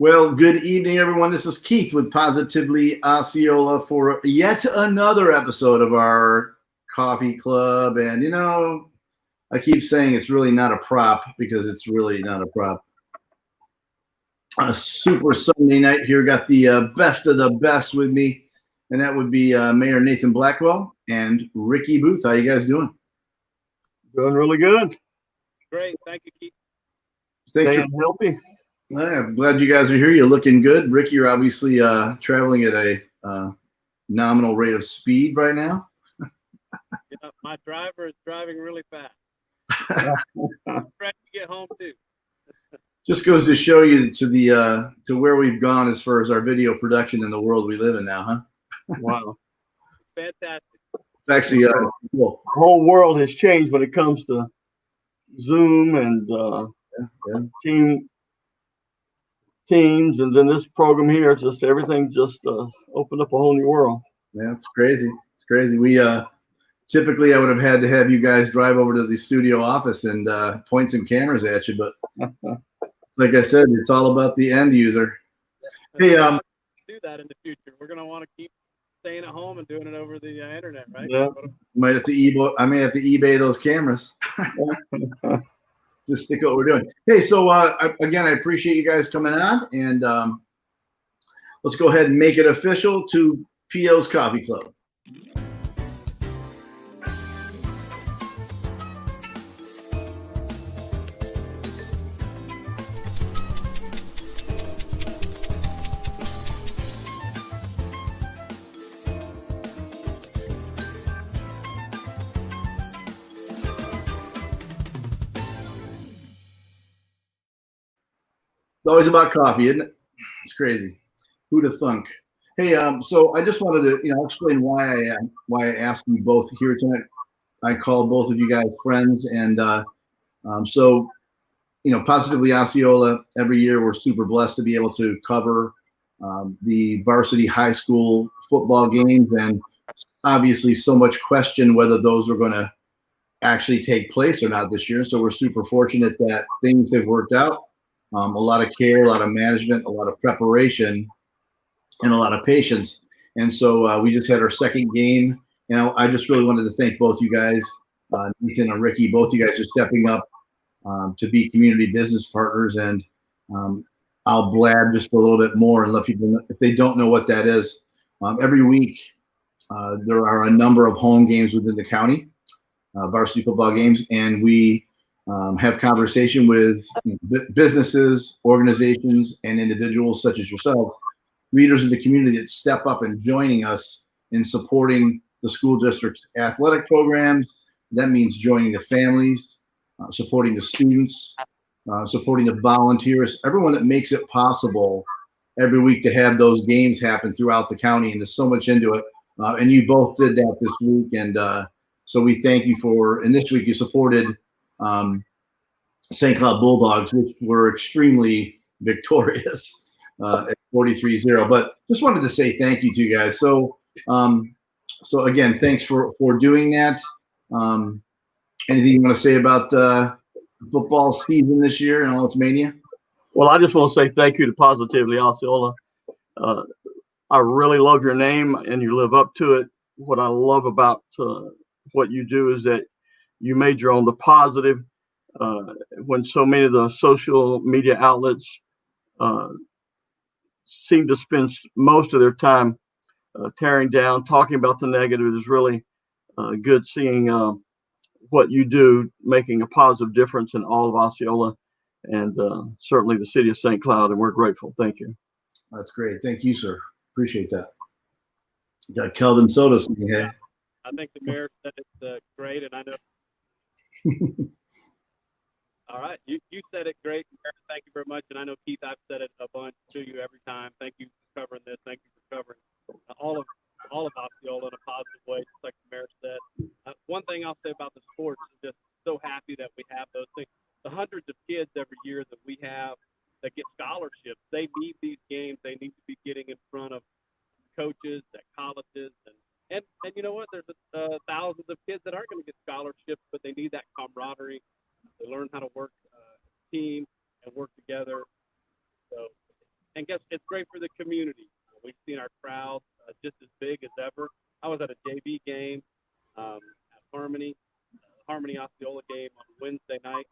Well, good evening, everyone. This is Keith with Positively Osceola for yet another episode of our coffee club. And, I keep saying it's really not a prop because it's really not a prop. A super Sunday night here. Got the best of the best with me, and that would be Mayor Nathan Blackwell and Ricky Booth. How you guys doing? Doing really good. Great. Thank you, Keith. Staying healthy. I'm glad you guys are here. You're looking good. Ricky, you're obviously traveling at a nominal rate of speed right now. Yeah, my driver is driving really fast. I'm ready to get home too. Just goes to show you to where we've gone as far as our video production in the world we live in now, huh? Wow. Fantastic. It's actually cool. The whole world has changed when it comes to Zoom and Teams, and then this program here. It's just everything just opened up a whole new world. Yeah, it's crazy. It's crazy. We typically I would have had to have you guys drive over to the studio office and point some cameras at you, but like I said, it's all about the end user. Hey, do that in the future. We're gonna want to keep staying at home and doing it over the internet, right? Yeah. Might have to I may have to eBay those cameras. Just stick what we're doing. Hey, so again, I appreciate you guys coming on, and let's go ahead and make it official to PO's Coffee Club. It's always about coffee, isn't it? It's crazy. Who'd have thunk? Hey, so I just wanted to, explain why I asked you both here tonight. I call both of you guys friends, and so Positively Osceola. Every year, we're super blessed to be able to cover the varsity high school football games, and obviously, so much question whether those are going to actually take place or not this year. So we're super fortunate that things have worked out. A lot of care, a lot of management, a lot of preparation, and a lot of patience. And so we just had our second game. I just really wanted to thank both you guys, Nathan and Ricky. Both you guys are stepping up to be community business partners. And I'll blab just for a little bit more and let people know, if they don't know what that is. Every week, there are a number of home games within the county, varsity football games, and we have conversation with businesses, organizations, and individuals such as yourselves, leaders in the community that step up and joining us in supporting the school district's athletic programs. That means joining the families, supporting the students, supporting the volunteers, everyone that makes it possible every week to have those games happen throughout the county. And there's so much into it. And you both did that this week. And so we thank you and this week you supported St. Cloud Bulldogs, which were extremely victorious at 43-0. But just wanted to say thank you to you guys. So again, thanks for doing that. Anything you want to say about football season this year and all its mania? Well, I just want to say thank you to Positively Osceola. I really love your name, and you live up to it. What I love about what you do is that you major on the positive. When so many of the social media outlets seem to spend most of their time tearing down, talking about the negative, it is really good seeing what you do, making a positive difference in all of Osceola and certainly the city of St. Cloud, and we're grateful. Thank you. That's great. Thank you, sir. Appreciate that. Got Kelvin Soto saying, hey. I think the mayor said it's great, and I know. All right, you said it great. Thank you very much, and I know, Keith, I've said it a bunch to you every time. Thank you for covering this. Thank you for covering all of Osceola in a positive way, just like the mayor said. One thing I'll say about the sports is just so happy that we have those things. The hundreds of kids every year that we have that get scholarships, they need these games. They need to be getting in front of coaches at colleges, and you know what? There's thousands of kids that aren't going to get scholarships, but they need that camaraderie. They learn how to work team and work together. So and guess it's great for the community. We've seen our crowd just as big as ever. I was at a JV game at Harmony Osceola game on Wednesday night.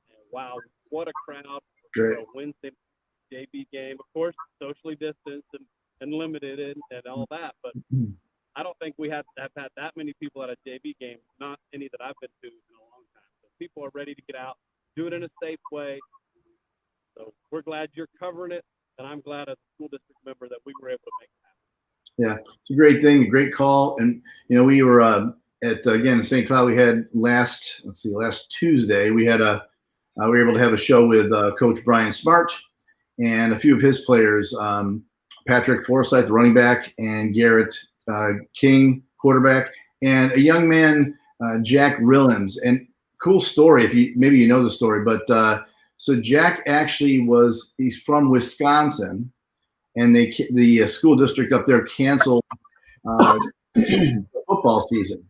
And wow, what a crowd for a Wednesday JV game. Of course, socially distanced and limited and all that, but I don't think we have had that many people at a JV game, not any that I've been to in a long time. So people are ready to get out, do it in a safe way. So we're glad you're covering it, and I'm glad as a school district member that we were able to make it happen. Yeah, it's a great thing, a great call. And, you know, we were again, in St. Cloud, we had last Tuesday, we were able to have a show with Coach Brian Smart and a few of his players, Patrick Forsythe, the running back, and Garrett King, quarterback, and a young man, Jack Rillins. And cool story, maybe you know the story, but so Jack actually he's from Wisconsin, and the school district up there canceled the football season.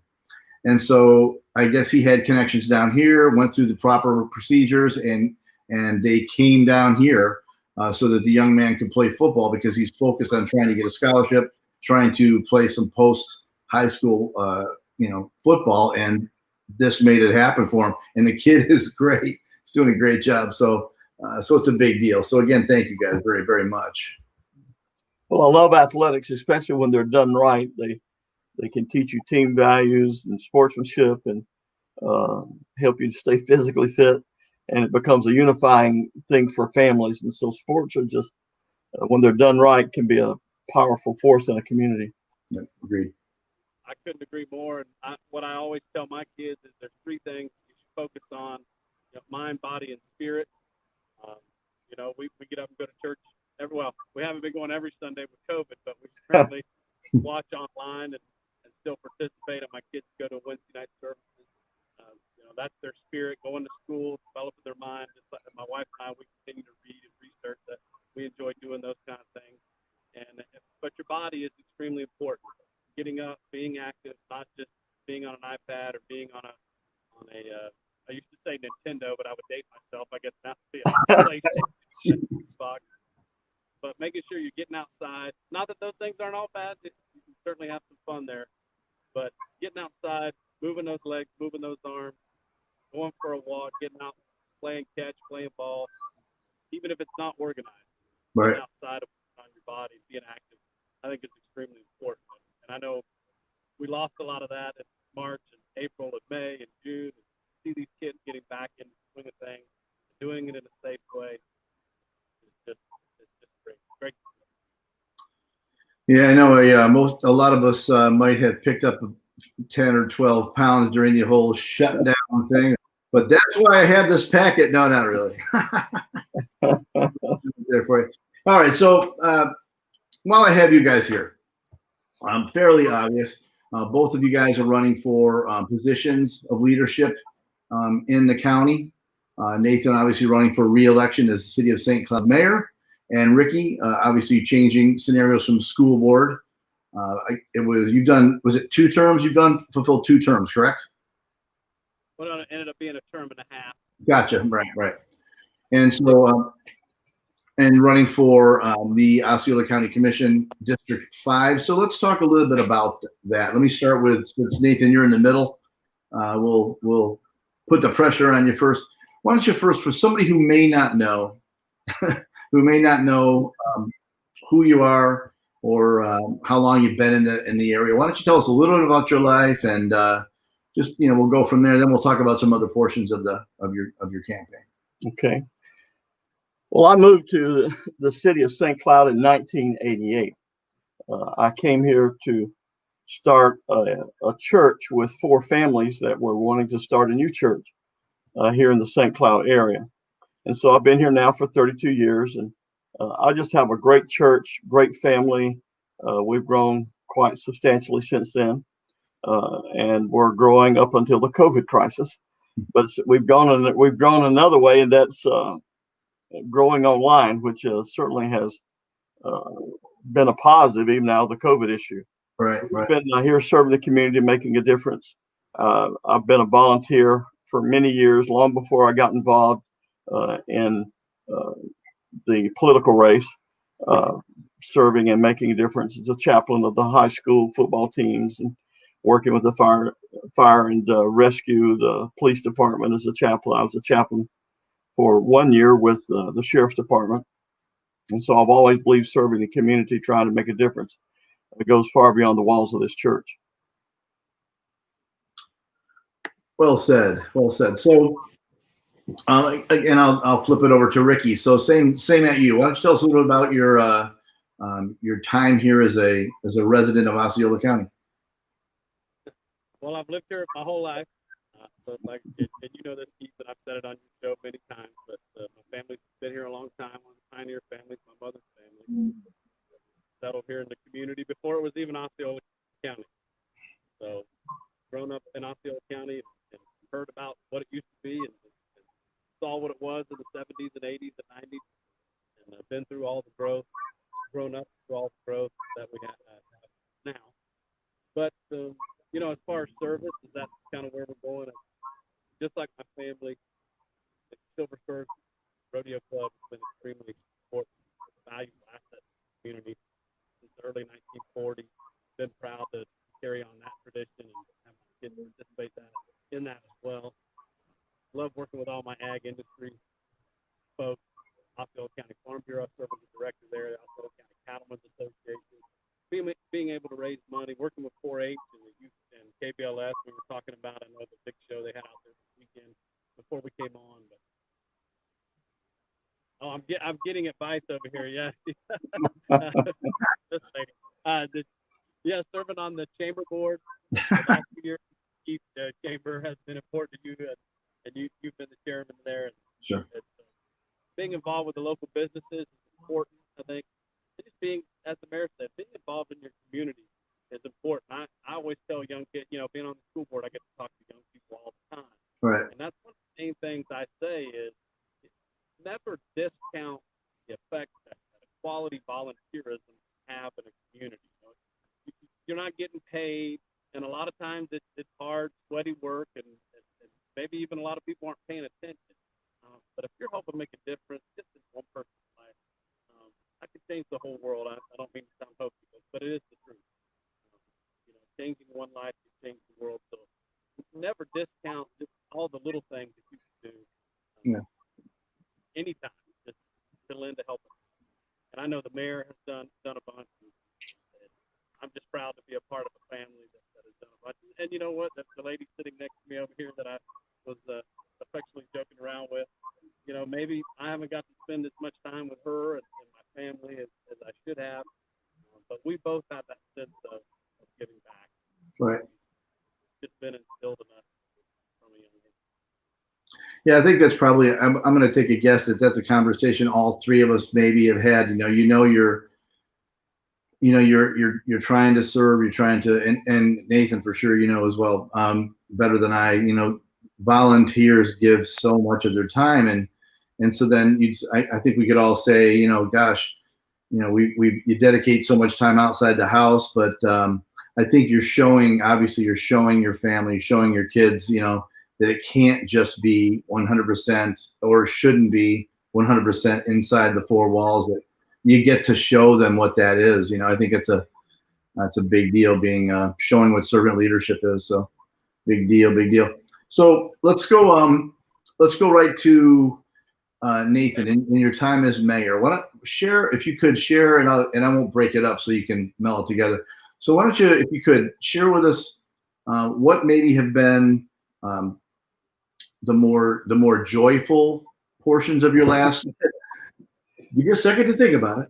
And so I guess he had connections down here, went through the proper procedures, and they came down here so that the young man could play football, because he's focused on trying to get a scholarship, trying to play some post-high school, football, and this made it happen for him. And the kid is great. He's doing a great job. So it's a big deal. So again, thank you guys very, very much. Well, I love athletics, especially when they're done right. They can teach you team values and sportsmanship, and help you to stay physically fit, and it becomes a unifying thing for families. And so sports are just, when they're done right, can be a powerful force in a community. Yeah, agreed. I couldn't agree more. And what I always tell my kids is there's three things you should focus on: mind, body, and spirit. We get up and go to church. We haven't been going every Sunday with COVID, but we currently watch online and still participate. And my kids go to Wednesday night services. That's their spirit, going to school, developing their mind. Just like my wife and I, we continue to read and research that. We enjoy doing those kind of things. But your body is extremely important. Getting up, being active, not just being on an iPad or being on a I used to say Nintendo, but I would date myself. I guess now to be a PlayStation, Xbox. But making sure you're getting outside. Not that those things aren't all bad. You can certainly have some fun there. But getting outside, moving those legs, moving those arms, going for a walk, getting out, playing catch, playing ball, even if it's not organized. Right. Getting outside on your body, being active, I think it's extremely important. And I know we lost a lot of that in March and April and May and June. And see these kids getting back into the swing of things, doing it in a safe way. It's just great. Yeah, I know. A lot of us might have picked up 10 or 12 pounds during the whole shutdown thing, but that's why I have this packet. No, not really. There for you. All right. So while I have you guys here, fairly obvious. Both of you guys are running for positions of leadership in the county. Nathan obviously running for re-election as the City of St. Cloud mayor, and Ricky obviously changing scenarios from school board. Was it 2 terms? Fulfilled 2 terms, correct? Well, it ended up being a term and a half. Gotcha. Right. And so, and running for the Osceola County Commission, District 5. So let's talk a little bit about that. Let me start with, since Nathan, you're in the middle. We'll put the pressure on you first. Why don't you first, for somebody who may not know, who you are or how long you've been in the area, why don't you tell us a little bit about your life, and just we'll go from there. Then we'll talk about some other portions of your campaign. Okay. Well, I moved to the city of St. Cloud in 1988. I came here to start a church with 4 families that were wanting to start a new church here in the St. Cloud area. And so I've been here now for 32 years, and I just have a great church, great family. We've grown quite substantially since then, and we're growing up until the COVID crisis. But we've grown another way, and that's growing online, which certainly has been a positive, even out of the COVID issue. Right. We've been here serving the community, making a difference. I've been a volunteer for many years, long before I got involved in the political race. serving and making a difference as a chaplain of the high school football teams and working with the fire and rescue, the police department as a chaplain. I was a chaplain for 1 year with the sheriff's department. And so I've always believed serving the community, trying to make a difference. It goes far beyond the walls of this church. Well said. Well said. So again, I'll flip it over to Ricky. So same at you. Why don't you tell us a little bit about your time here as a resident of Osceola County? Well, I've lived here my whole life. So like, and you know this, Keith, and I've said it on your show many times, but my family's been here a long time. One of the pioneer families, my mother's family, settled here in the community before it was even Osceola County. So grown up in Osceola County and heard about what it used to be and saw what it was in the 70s and 80s and 90s, and I've been through all the growth, grown up through all the growth that we have now. But you know, as far as service, is that kind of where we're going? Just like my family, the Silversburg Rodeo Club has been extremely important, valuable asset to the community since the early 1940s. Been proud to carry on that tradition and have my kids participate in that as well. Love working with all my ag industry folks. Osceola County Farm Bureau, serving as director there, the Osceola County Cattlemen's Association. Being able to raise money, working with 4-H and the youth and KBLS, we were talking about, I know the big show they had out there this weekend before we came on. But I'm getting advice over here. Yeah, this lady. Yeah, serving on the chamber board the last 2 years. The chamber has been important to you, and you've been the chairman there. And sure. Being involved with the local businesses is important, I think. Just being, as the mayor said, being involved in your community is important. I always tell young kids, you know, being on the school board, I get to talk to young people all the time. Right. And that's one of the main things I say is never discount the effect that a quality volunteerism have in a community. You know, you're not getting paid, and a lot of times it's hard, sweaty work, and maybe even a lot of people aren't paying attention. But if you're helping make a difference just in one person's life, I could change the whole world. I don't mean to sound hokey, but it is the truth. You know, changing one life can change the world. So never discount just all the little things that you can do. Anytime, just to lend a helping hand. And I know the mayor has done a bunch. And I'm just proud to be a part of a family that has done a bunch. And you know what? The lady sitting next to me over here that I was affectionately joking around with, you know, maybe I haven't got to spend as much time with her and my family as I should have, but we both have that sense of giving back. Right. It's been instilled in us from a young age. Yeah, I think that's probably. I'm going to take a guess that that's a conversation all three of us maybe have had. You're trying to serve. You're trying to, and Nathan for sure, you know as well, better than I. You know, volunteers give so much of their time, and so then I think we could all say, you know, gosh, you know, you dedicate so much time outside the house, but I think you're showing your family, you're showing your kids, you know, that it can't just be 100% or shouldn't be 100% inside the four walls. That you get to show them what that is. You know, I think that's a big deal, being showing what servant leadership is. So big deal. So let's go right to Nathan, in your time as mayor. Why don't share, if you could share, and I won't break it up so you can meld it together. So why don't you, if you could, share with us what maybe have been the more joyful portions of your last. Give you a second to think about it.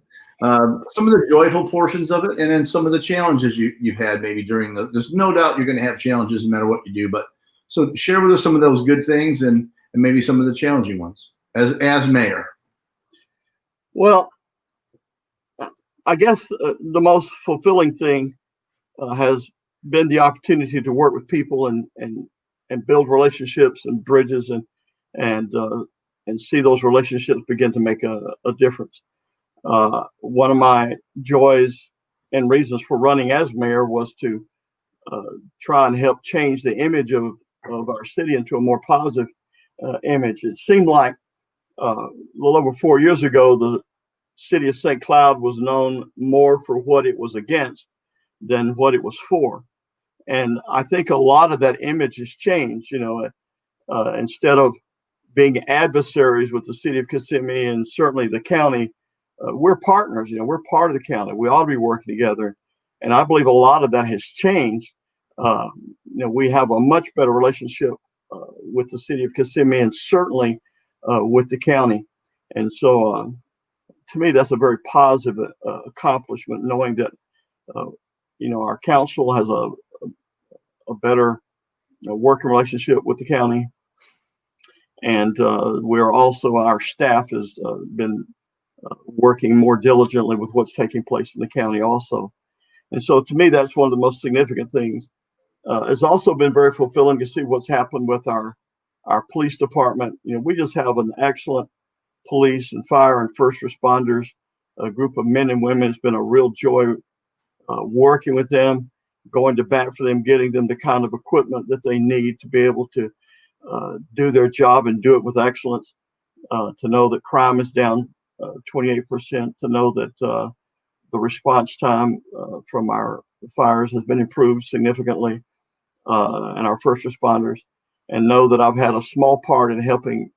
Some of the joyful portions of it, and then some of the challenges you've had maybe during there's no doubt you're going to have challenges no matter what you do, but so share with us some of those good things and maybe some of the challenging ones as mayor. Well, I guess the most fulfilling thing has been the opportunity to work with people and build relationships and bridges and see those relationships begin to make a difference. One of my joys and reasons for running as mayor was to try and help change the image of our city into a more positive image. It seemed like a little over 4 years ago, city of St. Cloud was known more for what it was against than what it was for. And I think a lot of that image has changed. Instead of being adversaries with the city of Kissimmee and certainly the county, we're partners. We're part of the county. We ought to be working together. And I believe a lot of that has changed. We have a much better relationship with the city of Kissimmee and certainly with the county. And so to me, that's a very positive accomplishment, knowing that, our council has a better working relationship with the county. And our staff has been working more diligently with what's taking place in the county also. And so to me, that's one of the most significant things. It's also been very fulfilling to see what's happened with our police department. We just have an excellent police and fire and first responders, a group of men and women. It's been a real joy working with them, going to bat for them, getting them the kind of equipment that they need to be able to do their job and do it with excellence. To know that crime is down 28%, to know that the response time from our fires has been improved significantly, and our first responders, and know that I've had a small part in helping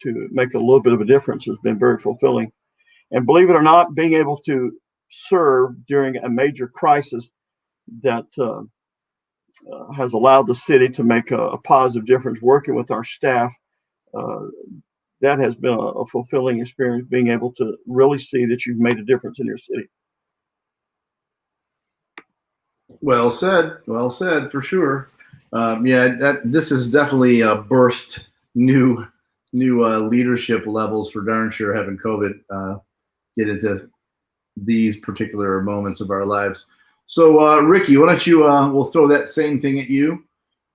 to make a little bit of a difference has been very fulfilling. And believe it or not, being able to serve during a major crisis that has allowed the city to make a positive difference, working with our staff, that has been a fulfilling experience, being able to really see that you've made a difference in your city. Well said, for sure. This has definitely burst new leadership levels for darn sure, having COVID get into these particular moments of our lives. So Ricky, why don't you we'll throw that same thing at you.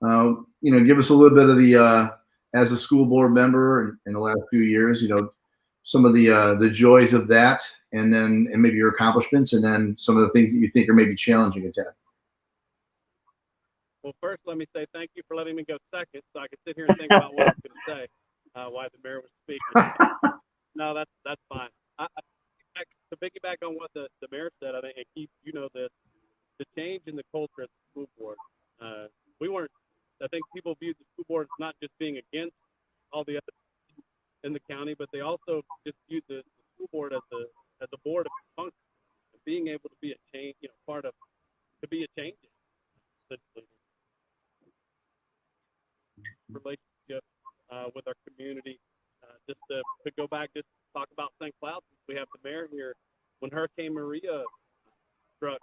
Give us a little bit of the as a school board member in the last few years, some of the joys of that, and maybe your accomplishments, and then some of the things that you think are maybe challenging at that. Well, first, let me say thank you for letting me go second, so I could sit here and think about what I was going to say while the mayor was speaking. No, that's fine. To piggyback on what the mayor said, I think, and Keith, this, the change in the culture at the school board. I think people viewed the school board as not just being against all the other in the county, but they also just viewed the school board as a board of function, and being able to be a change, to be a change relationship with our community. Just to go back, just talk about St. Cloud, since we have the mayor here. When Hurricane Maria struck,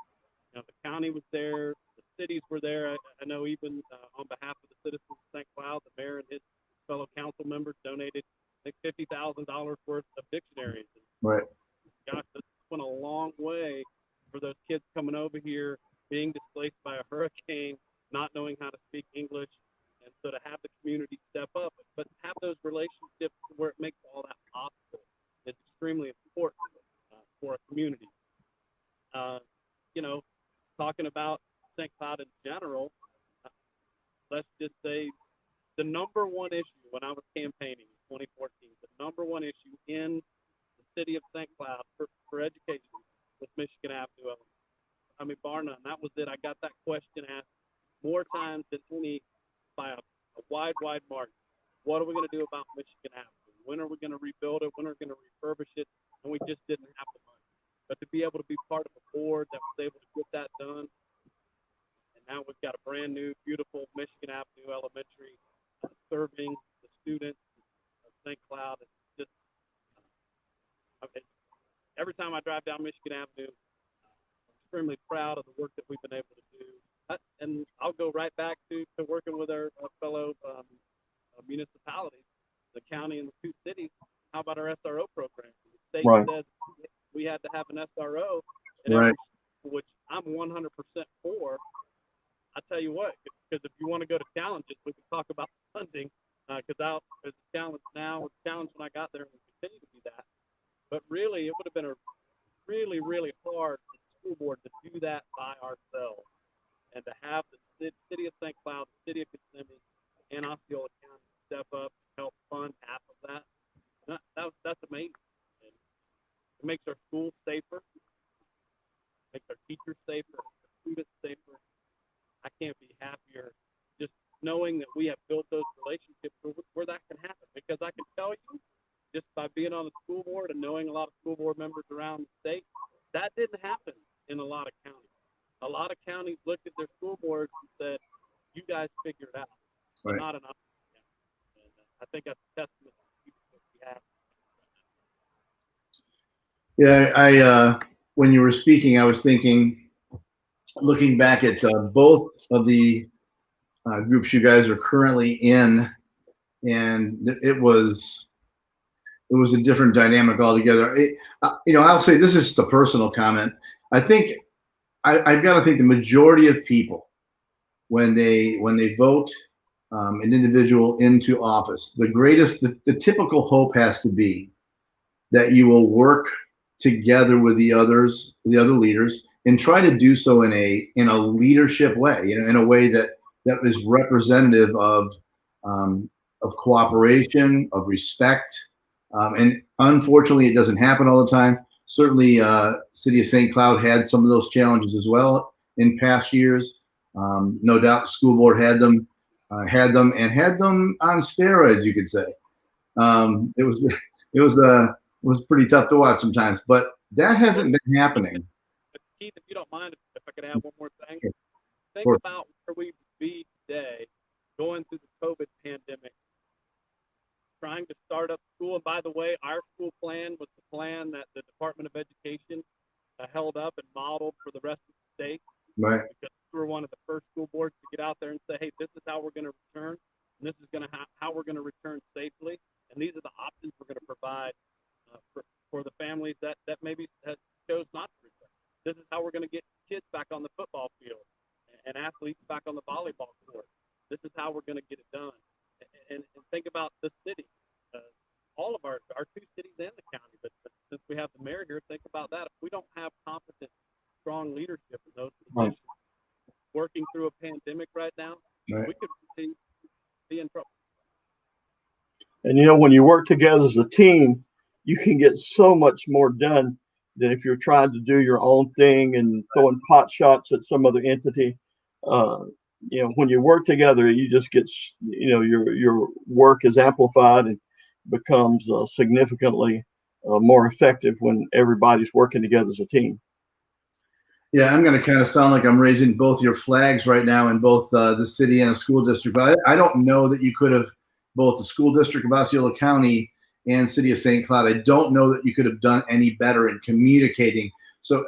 the county was there, the cities were there. I know even on behalf of the citizens of St. Cloud, the mayor and his fellow council members donated, I think, $50,000 worth of dictionaries. Right. Gosh, this went a long way for those kids coming over here, being displaced by a hurricane, not knowing how to speak English. And so to have the community step up, but have those relationships where it makes all that possible is extremely important for a community. Talking about St. Cloud in general, let's just say the number one issue when I was campaigning in 2014, the number one issue in the city of St. Cloud for education was Michigan Avenue. I mean, bar none. That was it. I got that question asked more times than any by a wide margin. What are we going to do about Michigan Avenue? When are we going to rebuild it? When are we going to refurbish it? And we just didn't have the money. But to be able to be part of a board that was able to get that done, and now we've got a brand new, beautiful Michigan Avenue Elementary serving the students of St. Cloud. It's just, every time I drive down Michigan Avenue, I'm extremely proud of the work that we've been able to do. And I'll go right back to working with our fellow municipalities, the county and the two cities. How about our SRO program? The state said we had to have an SRO, which I'm 100% for. I tell you what, because if you want to go to challenges, we can talk about funding, because there's a challenge now, it's a challenge when I got there, and we continue to be that. But really, it would have been really, really hard for the school board to do that by ourselves. And to have the city of St. Cloud, the city of Kissimmee, and Osceola County step up and help fund half of that, that's amazing. And to makes our schools safer, makes our teachers safer, our students safer. I can't be happier just knowing that we have built those relationships where that can happen. Because I can tell you, just by being on the school board and knowing a lot of school board members around the state, that didn't happen in a lot of counties. A lot of counties looked at their school boards and said, "You guys figure it out," but Right. not enough. And I think that's a testament to the leadership we have. Yeah, I when you were speaking, I was thinking, looking back at both of the groups you guys are currently in, and it was a different dynamic altogether. I'll say this is just a personal comment. I think I've got to think the majority of people, when they vote an individual into office, the typical hope has to be that you will work together with the other leaders, and try to do so in a leadership way, in a way that is representative of cooperation, of respect. And unfortunately, it doesn't happen all the time. Certainly, City of St. Cloud had some of those challenges as well in past years. No doubt, the school board had them on steroids, you could say. It was pretty tough to watch sometimes, but that hasn't been happening. Keith, if you don't mind, if I could add one more thing, Sure. think about where we would be today, going through the COVID pandemic, trying to start up school. And by the way, our school plan was the plan that the Department of Education held up and modeled for the rest of the state. Right. Because we were one of the first school boards to get out there and say, "Hey, this is how we're going to return, and this is going to how we're going to return safely, and these are the options we're going to provide for the families that maybe chose not to return. This is how we're going to get kids back on the football field and athletes back on the volleyball court. This is how we're going to get it done." And think about the city, all of our two cities and the county. But since we have the mayor here, think about that. If we don't have competent, strong leadership in those positions, working through a pandemic right now, Right. we could be in trouble. And when you work together as a team, you can get so much more done than if you're trying to do your own thing and throwing pot shots at some other entity. When you work together, you just get, your work is amplified and becomes significantly more effective when everybody's working together as a team. Yeah, I'm going to kind of sound like I'm raising both your flags right now in both the city and a school district, but I don't know that you could have, both the school district of Osceola County and City of St. Cloud, I don't know that you could have done any better in communicating. So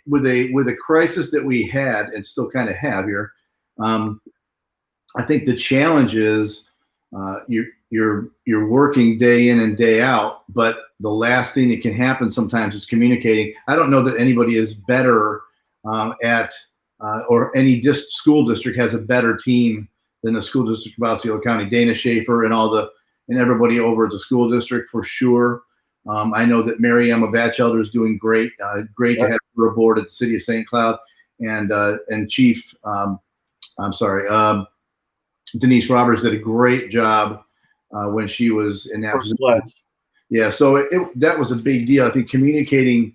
with a crisis that we had and still kind of have here, I think the challenge is you're working day in and day out, but the last thing that can happen sometimes is communicating. I don't know that anybody is better or any school district has a better team than the school district of Osceola County. Dana Schaefer and everybody over at the school district for sure. I know that Mary Emma Batchelder is doing great. Great to have her aboard at the City of St. Cloud, and Chief. Denise Roberts did a great job when she was in that First position. class. Yeah, so that was a big deal. I think communicating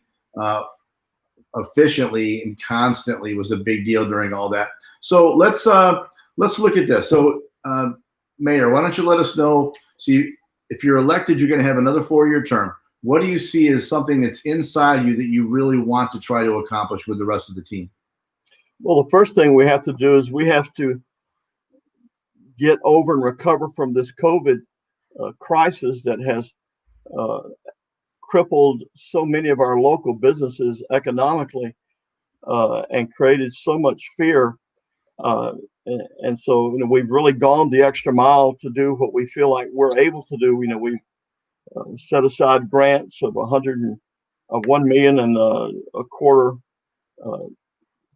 efficiently and constantly was a big deal during all that. So let's look at this. So, Mayor, why don't you let us know? So, if you're elected, you're going to have another 4-year term. What do you see as something that's inside you that you really want to try to accomplish with the rest of the team? Well, the first thing we have to do is we have to get over and recover from this COVID crisis that has crippled so many of our local businesses economically and created so much fear. And so, we've really gone the extra mile to do what we feel like we're able to do. We've set aside grants of $1 million and a quarter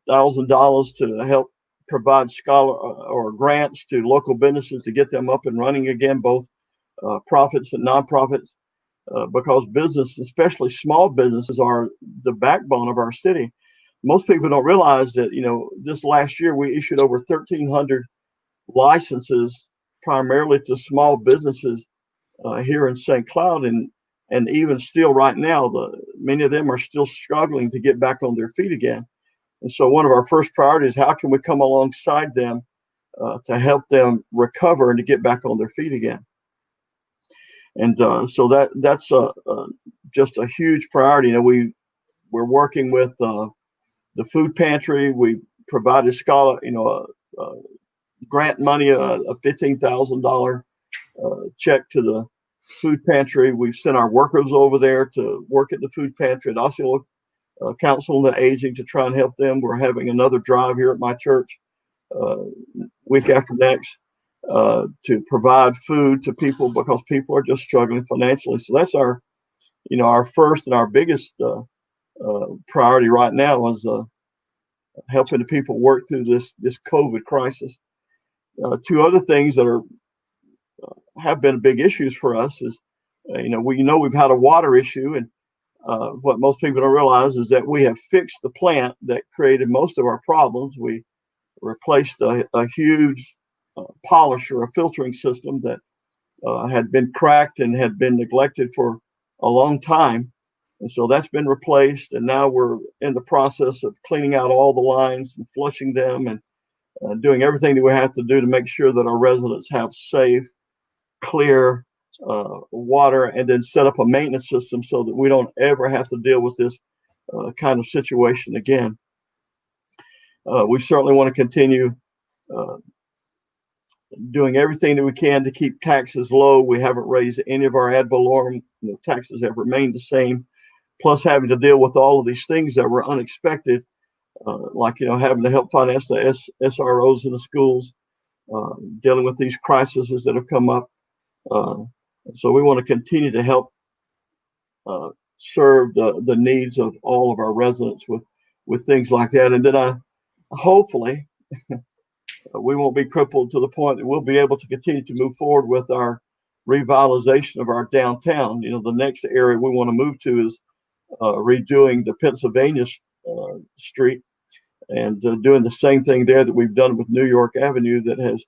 $1,000 to help provide grants to local businesses to get them up and running again, both profits and nonprofits, because business, especially small businesses, are the backbone of our city. Most people don't realize that, this last year we issued over 1,300 licenses, primarily to small businesses here in St. Cloud. And And even still right now, many of them are still struggling to get back on their feet again. And so one of our first priorities, how can we come alongside them to help them recover and to get back on their feet again? And so that's just a huge priority. We're working with the food pantry. We provided grant money, a $15,000 check to the food pantry. We've sent our workers over there to work at the food pantry at Osceola Council on the Aging to try and help them. We're having another drive here at my church week after next to provide food to people because people are just struggling financially. So that's our first and our biggest priority right now is helping the people work through this COVID crisis. Two other things that have been big issues for us is, we've had a water issue, and what most people don't realize is that we have fixed the plant that created most of our problems. We replaced a huge polisher, a filtering system that had been cracked and had been neglected for a long time. And so that's been replaced. And now we're in the process of cleaning out all the lines and flushing them and doing everything that we have to do to make sure that our residents have safe, clear water, and then set up a maintenance system so that we don't ever have to deal with this kind of situation again. We certainly want to continue doing everything that we can to keep taxes low. We haven't raised any of our ad valorem. Taxes have remained the same, plus having to deal with all of these things that were unexpected, like having to help finance the SROs in the schools, dealing with these crises that have come up. So we want to continue to help serve the needs of all of our residents with things like that. And then hopefully we won't be crippled to the point that we'll be able to continue to move forward with our revitalization of our downtown. The next area we want to move to is redoing the Pennsylvania Street and doing the same thing there that we've done with New York Avenue that has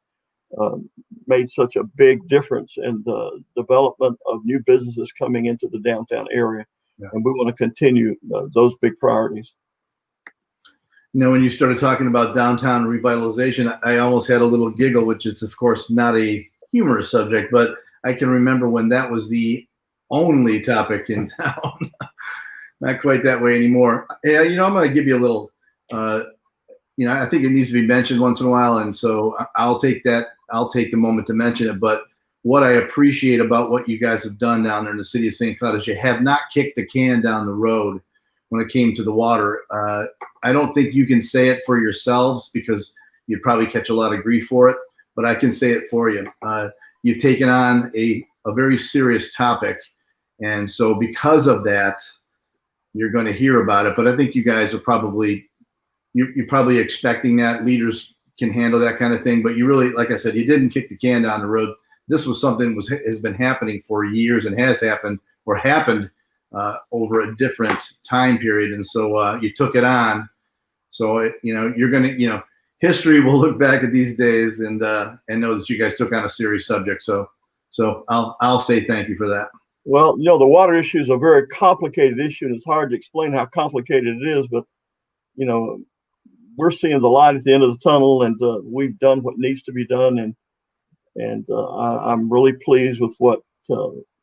made such a big difference in the development of new businesses coming into the downtown area. Yeah. And we want to continue those big priorities. When you started talking about downtown revitalization, I almost had a little giggle, which is, of course, not a humorous subject, but I can remember when that was the only topic in town. Not quite that way anymore. Yeah, I'm going to give you a little, I think it needs to be mentioned once in a while, and so I'll take that. I'll take the moment to mention it. But what I appreciate about what you guys have done down there in the city of St. Cloud is you have not kicked the can down the road when it came to the water. I don't think you can say it for yourselves because you'd probably catch a lot of grief for it, but I can say it for you. You've taken on a very serious topic, and so because of that, you're going to hear about it. But I think you guys are you're probably expecting that leaders can handle that kind of thing, but you really, like I said, you didn't kick the can down the road. This was something has been happening for years and has happened over a different time period. And so you took it on. So, you're going to, history will look back at these days and know that you guys took on a serious subject. So I'll say thank you for that. Well, the water issue is a very complicated issue, and it's hard to explain how complicated it is, but, we're seeing the light at the end of the tunnel, and we've done what needs to be done. And I'm really pleased with what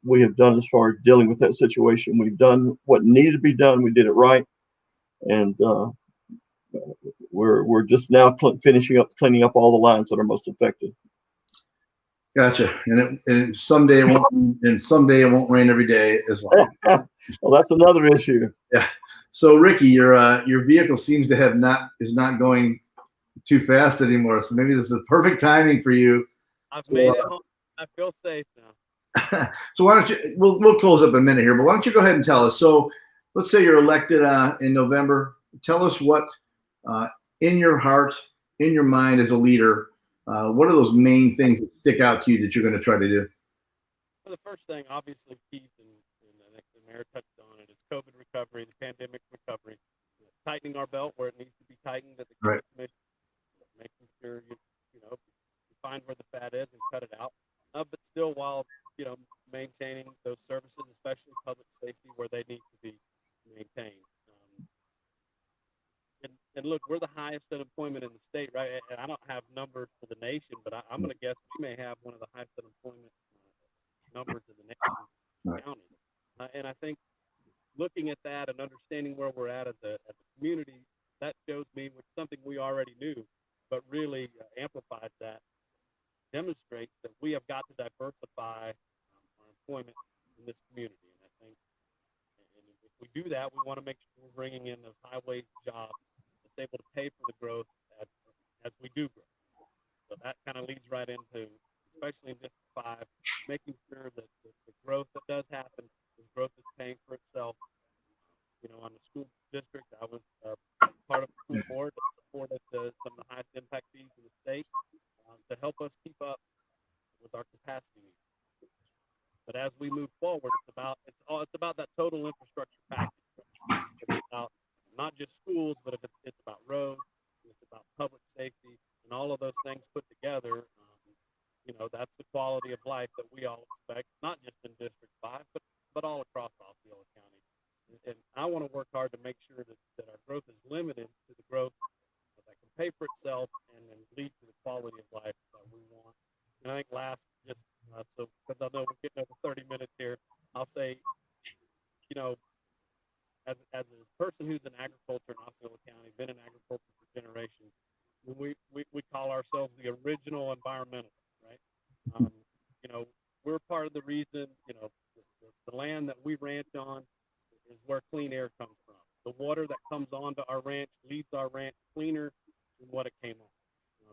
we have done as far as dealing with that situation. We've done what needed to be done. We did it right. And we're just now cleaning up all the lines that are most affected. Gotcha. And someday it won't rain every day as well. Well, that's another issue. Yeah. So Ricky, your vehicle seems to is not going too fast anymore. So maybe this is the perfect timing for you. I've made it home. I feel safe now. So why don't you? We'll close up in a minute here, but why don't you go ahead and tell us? So let's say you're elected in November. Tell us what in your heart, in your mind as a leader, what are those main things that stick out to you that you're going to try to do? Well, the first thing, obviously, Keith and I think the mayor touched on it, is COVID recovery, the pandemic recovery, tightening our belt where it needs to be tightened at the commission, making sure you find where the fat is and cut it out, but still while maintaining those services, especially public look, we're the highest unemployment in the state, right? And I don't have numbers for the nation, but I'm going to guess we may have one of the highest unemployment numbers in the nation, Right. county. And I think looking at that and understanding where we're at the community, that shows me, which is something we already knew, but really amplifies that, demonstrates that we have got to diversify our employment in this community. And I think, and if we do that, we want to make sure we're bringing in those high-wage jobs that's able to pay for the growth as we do grow. So that kind of leads right into, especially in District 5, making sure that the growth that does happen is growth that's paying for itself. You know, on the school district, I was part of the school board that supported some of the highest impact fees in the state to help us keep up with our capacity needs. But as we move forward, it's about that total infrastructure package. It's about not just schools, but it's about roads, it's about public safety, and all of those things put together. You know, that's the quality of life that we all expect, not just in District 5, but all across Osceola County. And I want to work hard to make sure that our growth is limited to the growth that can pay for itself and then lead to the quality of life that we want. And I think last, just so because I know we're getting over 30 minutes here, I'll say, you know, as a person who's in agriculture in Osceola County, been in agriculture for generations, we call ourselves the original environmentalists, right? You know, we're part of the reason, you know, the land that we ranch on is where clean air comes from. The water that comes onto our ranch leaves our ranch cleaner than what it came on.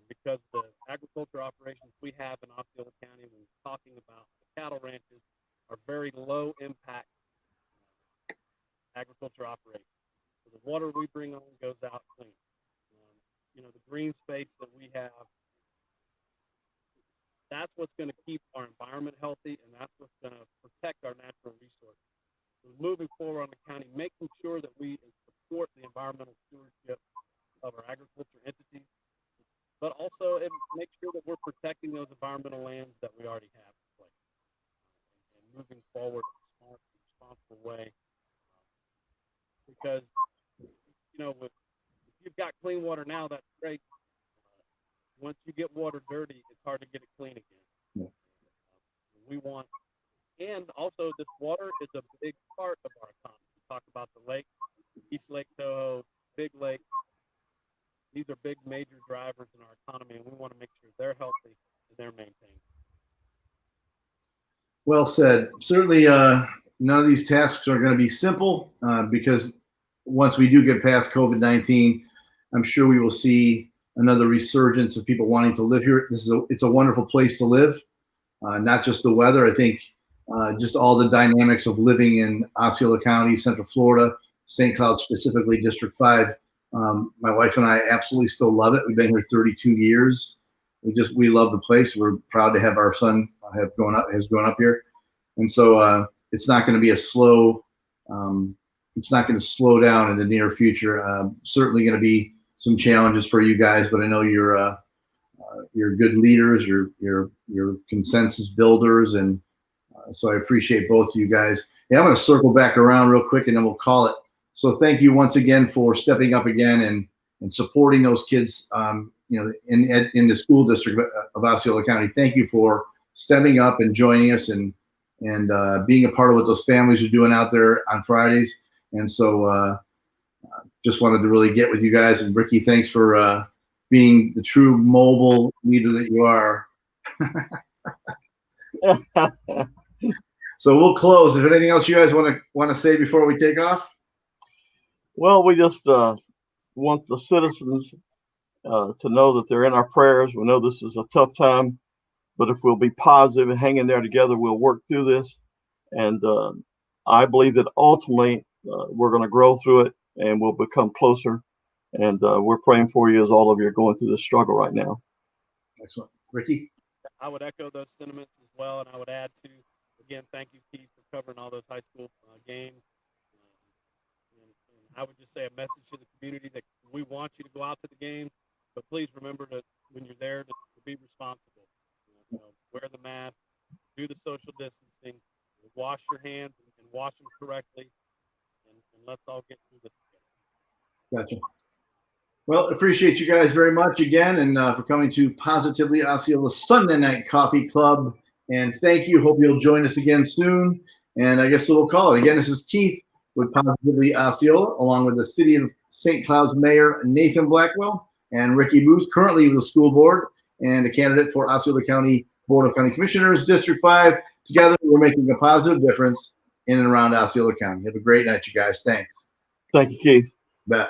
Because the agriculture operations we have in Osceola County, when we're talking about the cattle ranches, are very low impact agriculture operations. So the water we bring on goes out clean. You know, the green space that we have, that's what's going to keep our environment healthy, and that's what's going to protect our natural resources. So moving forward on the county, making sure that we support the environmental stewardship of our agriculture entities, but also make sure that we're protecting those environmental lands that we already have in place, and moving forward in a smart, responsible way. Because, you know, if you've got clean water now, that's great. Once you get water dirty, it's hard to get it clean again. Yeah. We want, and also this water is a big part of our economy. We talk about the lake, East Lake Toho, Big Lake. These are big major drivers in our economy, and we want to make sure they're healthy and they're maintained. Well said. Certainly, none of these tasks are going to be simple because once we do get past COVID-19, I'm sure we will see another resurgence of people wanting to live here. It's a wonderful place to live, not just the weather. I think just all the dynamics of living in Osceola County, Central Florida, St. Cloud specifically, District 5. My wife and I absolutely still love it. We've been here 32 years. We love the place. We're proud to have our son has grown up here, and so it's not going to be a slow. It's not going to slow down in the near future. Certainly going to be some challenges for you guys, but I know you're good leaders. You're consensus builders, and so I appreciate both of you guys. Hey, I'm going to circle back around real quick, and then we'll call it. So thank you once again for stepping up again and supporting those kids. You know, in the school district of Osceola County. Thank you for stepping up and joining us and being a part of what those families are doing out there on Fridays. And so just wanted to really get with you guys. And Ricky, thanks for being the true mobile leader that you are. So we'll close. If anything else you guys want to say before we take off? Well, we just want the citizens to know that they're in our prayers. We know this is a tough time, but if we'll be positive and hang in there together, we'll work through this. And I believe that ultimately we're going to grow through it and we'll become closer. And we're praying for you as all of you are going through this struggle right now. Excellent. Ricky? I would echo those sentiments as well, and I would add to, again, thank you, Keith, for covering all those high school games. And I would just say a message to the community that we want you to go out to the games, but please remember that when you're there to be responsible. You know, wear the mask, do the social distancing, wash your hands and wash them correctly, and let's all get through this together. Gotcha. Well, appreciate you guys very much again, and for coming to Positively Osceola Sunday Night Coffee Club. And thank you. Hope you'll join us again soon. And I guess we'll call it. Again, this is Keith with Positively Osceola, along with the City of St. Cloud's Mayor Nathan Blackwell and Ricky Booth, currently with the school board and a candidate for Osceola County Board of County Commissioners, District 5. Together, we're making a positive difference in and around Osceola County. Have a great night, you guys. Thanks. Thank you, Keith. Bet.